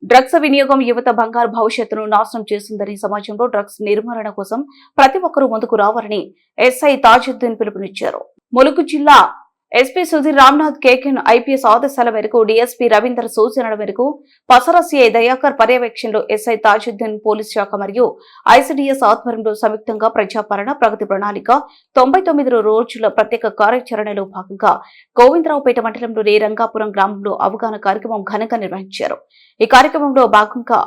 Drugs వినియోగం యువత బంగారు భవిష్యత్తును నాశనం చేస్తుందని సమాజంలో డ్రగ్స్ నిర్మూలన కోసం ప్రతి ఒక్కరూ ముందుకు రావాలని ఎస్ఐ తాజుద్దీన్ పిలుపునిచ్చారు. ములుగు జిల్లా ఎస్పీ సుధీర్ రామ్నాథ్ కేకెన్ ఐపీఎస్ ఆదేశాల మేరకు డీఎస్పీ రవీందర్ సూచనల మేరకు పసరా సీఐ దయాకర్ పర్యవేక్షణలో ఎస్ఐ తాజుద్దీన్ పోలీస్ శాఖ మరియు ఐసీడీఎస్ ఆధ్వర్యంలో సంయుక్తంగా ప్రజాపాలన ప్రగతి ప్రణాళిక 99 రోజుల ప్రత్యేక కార్యాచరణలో భాగంగా గోవిందరావుపేట మండలంలోని రంగాపురం గ్రామంలో అవగాహన కార్యక్రమం ఘనంగా నిర్వహించారు. ఈ కార్యక్రమంలో భాగంగా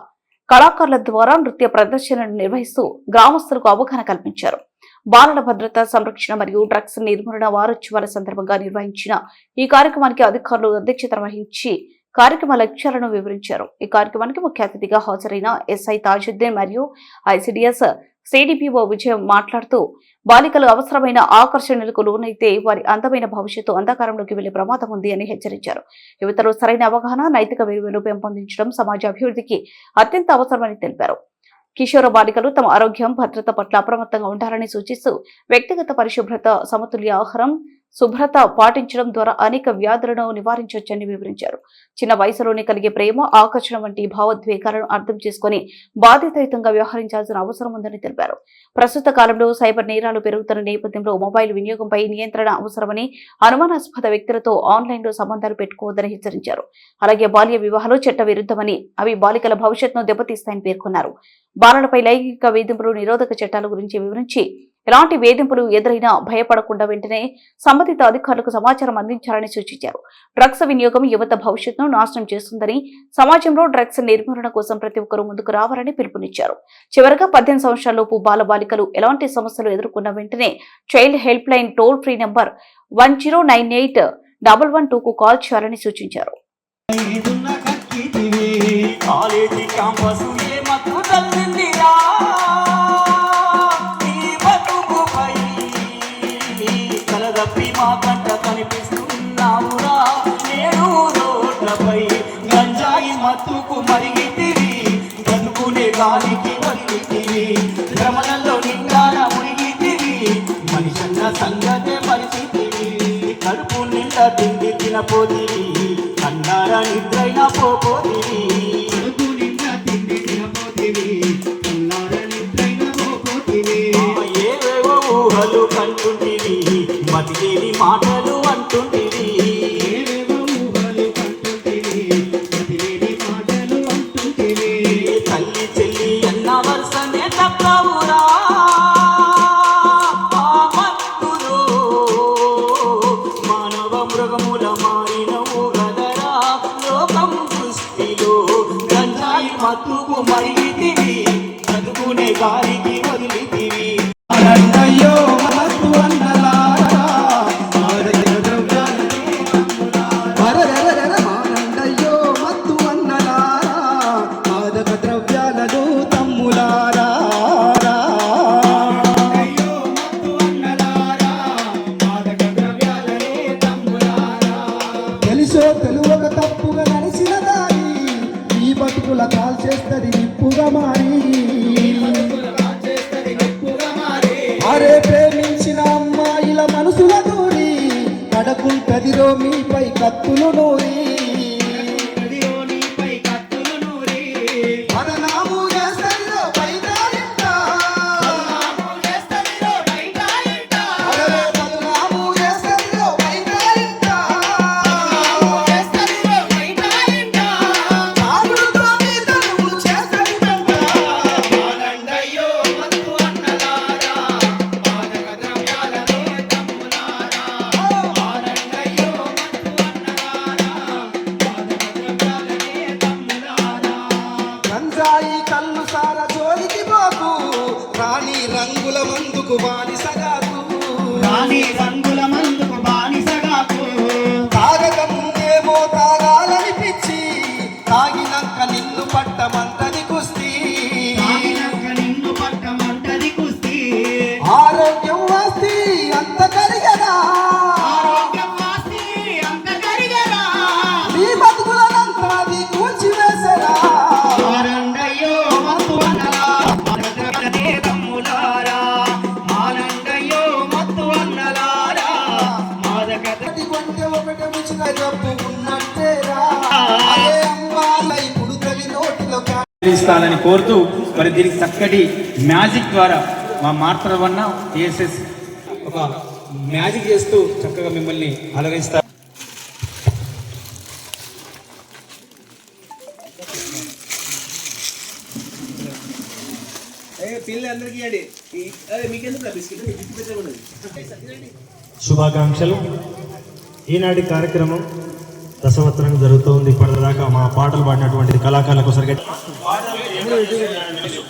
కళాకారుల ద్వారా నృత్య ప్రదర్శనలు నిర్వహిస్తూ గ్రామస్తులకు అవగాహన కల్పించారు. బాలల భద్రత సంరక్షణ మరియు డ్రగ్స్ నిర్మూలన వారోత్సవాల సందర్భంగా నిర్వహించిన ఈ కార్యక్రమానికి అధికారులు అధ్యక్షత వహించి కార్యక్రమ లక్ష్యాలను వివరించారు. ఈ కార్యక్రమానికి ముఖ్య అతిథిగా హాజరైన ఎస్ఐ తాజుద్దీన్ మరియు ఐసీడీఎస్ సిడిపిఓ విజయం మాట్లాడుతూ బాలికలు అవసరమైన ఆకర్షణలకు లోనైతే వారి అందమైన భవిష్యత్తు అంధకారంలోకి వెళ్లే ప్రమాదం ఉంది అని హెచ్చరించారు. యువతలో సరైన అవగాహన నైతిక విలువలను పెంపొందించడం సమాజ అభివృద్ధికి అత్యంత అవసరమని తెలిపారు. కిషోర బాలికలు తమ ఆరోగ్యం భద్రత పట్ల అప్రమత్తంగా ఉండాలని సూచిస్తూ వ్యక్తిగత పరిశుభ్రత సమతుల్య ఆహారం శుభ్రత పాటించడం ద్వారా అనేక వ్యాధులను నివారించవచ్చని వివరించారు. చిన్న వయసులోనే కలిగే ప్రేమ ఆకర్షణ వంటి భావోద్వేగాలను అర్థం చేసుకుని బాధ్యతాయుతంగా వ్యవహరించాల్సిన అవసరం ఉందని తెలిపారు. ప్రస్తుత కాలంలో సైబర్ నేరాలు పెరుగుతున్న నేపథ్యంలో మొబైల్ వినియోగంపై నియంత్రణ అవసరమని అనుమానాస్పద వ్యక్తులతో ఆన్లైన్లో సంబంధాలు పెట్టుకోవద్దని హెచ్చరించారు. అలాగే బాల్య వివాహాలు చట్ట విరుద్ధమని అవి బాలికల భవిష్యత్తును దెబ్బతీస్తాయని పేర్కొన్నారు. బాలలపై లైంగిక వేధింపులు నిరోధక చట్టాల గురించి వివరించి ఎలాంటి వేధింపులు ఎదురైనా భయపడకుండా వెంటనే సంబంధిత అధికారులకు సమాచారం అందించాలని సూచించారు. డ్రగ్స్ వినియోగం యువత భవిష్యత్తును నాశనం చేస్తుందని సమాజంలో డ్రగ్స్ నిర్మూలన కోసం ప్రతి ఒక్కరూ ముందుకు రావాలని పిలుపునిచ్చారు. చివరగా 18 సంవత్సరాలలోపు బాలికలు ఎలాంటి సమస్యలు ఎదుర్కొన్న వెంటనే child help line toll free number 1098-112కు కాల్ చేయాలని సూచించారు. కనిపిస్తున్నావురా నేను రోడ్లపై గంజాయి మత్తుకు మరిగితివి బతుకునే గాలికి వదిలితివి భ్రమణంలో నిండాల మునిగితివి మనిషన్న సంగతే పరిస్థితివి కడుపు నిండా తిండి తినపోతివి అన్నార నిద్రైన పోపోతివి కడుపు నిండా తిండి తినపోతివి అన్నార నిద్రైన పోపోతివి ఏవేవో ఊహలు కంటుంటివి మతిలేని మాటలు అంటుంటివి ఏవేవో ఊహలు కంటుంటివి మతిలేని మాటలు అంటుంటివి తల్లి చెల్లి అన్న వరుసనే తప్పవురా మత్తులో మానవ మృగముల మారినవు గదరా లోకం దృష్టిలో గంజాయి మత్తుకు మరిగితివి చదువుకునే గాలికి వదిలితివి అయ్యో మత్తు అన్నలా తెలువక తప్పుగా నడిచిన దారి ఈ బతుకుల కాల్ చేస్తది నిప్పుగా మారి అరే ప్రేమించిన అమ్మాయిల మనసుల దూరి కడకుంటదిరో మీపై కత్తులు నూరి బదనాము చేస్తదిరో బయట కళ్ళు సార జోలికి పోకు రాణి రంగుల మందుకు బానిసగాకు రాణి రంగుల మందుకు బానిసగాకు తాగక ముందేమో తాగాలనిపించి తాగినాక నిన్ను పట్టమంటది కుస్తీ నిన్ను పట్టమంటది కుస్తీ ఆరోగ్యం వస్తీ అంత కరిగదా ఆరోగ్యం వస్తీ అంత కరిగదా నీ బతుకులంతా అది కూల్చివేసరా మత్తు అన్నలా ఇస్తానని కోరుతూ మరి దీనికి చక్కటి మ్యాజిక్ ద్వారా మా మార్తరవన్న ఏఎస్ఎస్ ఒక మ్యాజిక్ చేస్తూ చక్కగా మిమ్మల్ని అలరిస్తారు. శుభాకాంక్షలు. ఈనాటి కార్యక్రమం దశవత్రం జరుగుతోంది. ఇప్పటిదాకా మా పాటలు పాడినటువంటి కళాకారులకు సరిగ్గా